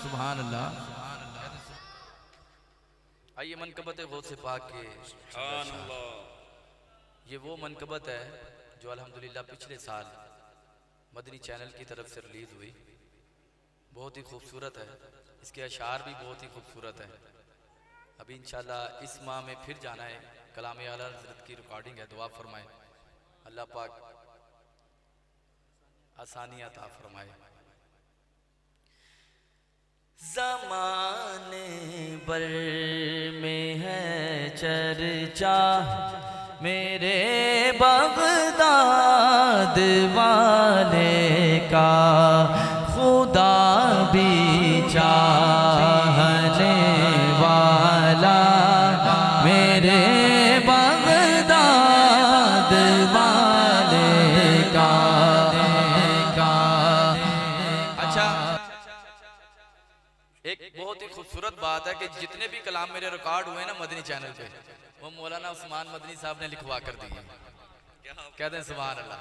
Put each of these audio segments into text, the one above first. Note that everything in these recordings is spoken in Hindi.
सुभान अल्लाह। आइए मनकबत गौस पाक के ये वो मनकबत है जो अल्हम्दुलिल्लाह पिछले साल मदनी चैनल की तरफ से रिलीज हुई। बहुत ही खूबसूरत है, इसके अशार भी बहुत ही खूबसूरत है। अभी इंशाल्लाह इस माह में फिर जाना है, कलाम आला हज़रत की रिकॉर्डिंग है। दुआ फरमाए अल्लाह पाक आसानियाँ अता फरमाए। ज़माने भर में है चर्चा मेरे बगदाद वाले का, खुदा भी चाहने वाला मेरे बगदाद वाले का। अच्छा, एक बहुत ही खूबसूरत बात है कि जितने भी कलाम मेरे रिकॉर्ड हुए ना मदनी चैनल पे, वो मौलाना उस्मान मदनी साहब ने लिखवा कर दिए। कहते हैं सुभान अल्लाह।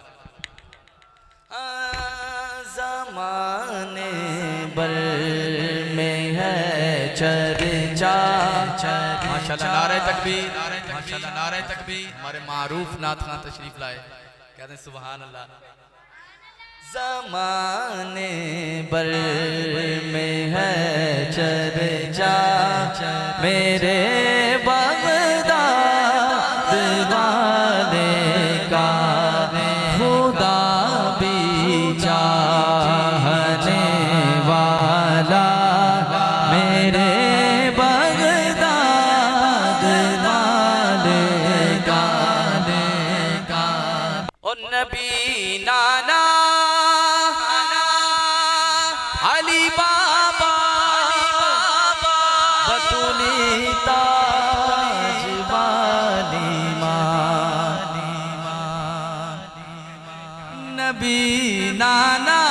ज़माने भर में है चर्चा, माशाल्लाह नारे तकबीर, माशाल्लाह नारे तकबीर। हमारे मारूफ नाथ खान तशरीफ लाए, कहते हैं सुभान अल्लाह। ज़माने भर में है चर्चा मेरे बगदाद वाले का, खुदा भी चाहने वाला मेरे बगदाद वाले का। और नबी नाना अली बाबा बतूली ताज वाली माँ, नबी नाना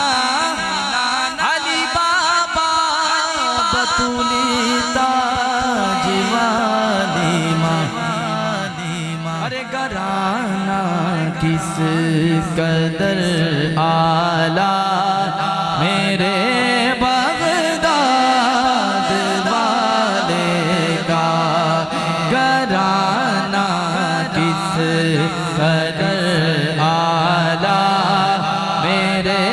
अली बाबा बतूली ताज वाली माँ। अरे घराना किस कदर आला मेरे बगदाद वाले का, घराना किस कदर आला मेरे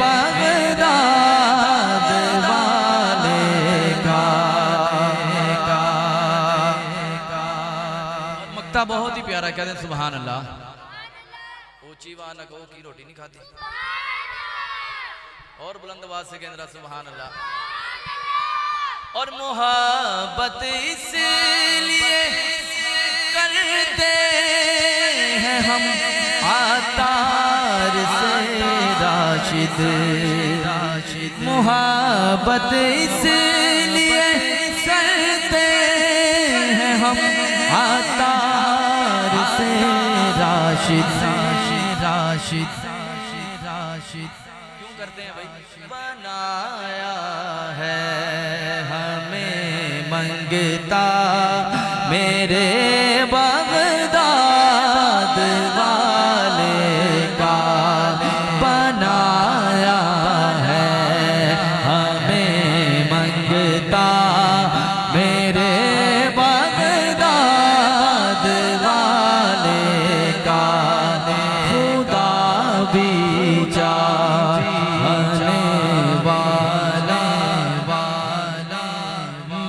बगदाद वाले का। मक्ता बहुत ही प्यारा, कहते हैं सुभान अल्लाह। ऊंची वाह न कहो की रोटी नहीं खाती, और बुलंद आवाज से कहना सुभान अल्लाह। और मोहब्बत इसलिए करते हैं हम आतार से राशिद, मोहब्बत इसलिए करते हैं हम आतार से राशिद। क्यों करते हैं भाई? बनाया है हमें मंगता मेरे बगदाद वाले का, बनाया है हमें मंगता मेरे बगदाद वाले का, खुदा भी चाहने वाला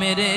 मेरे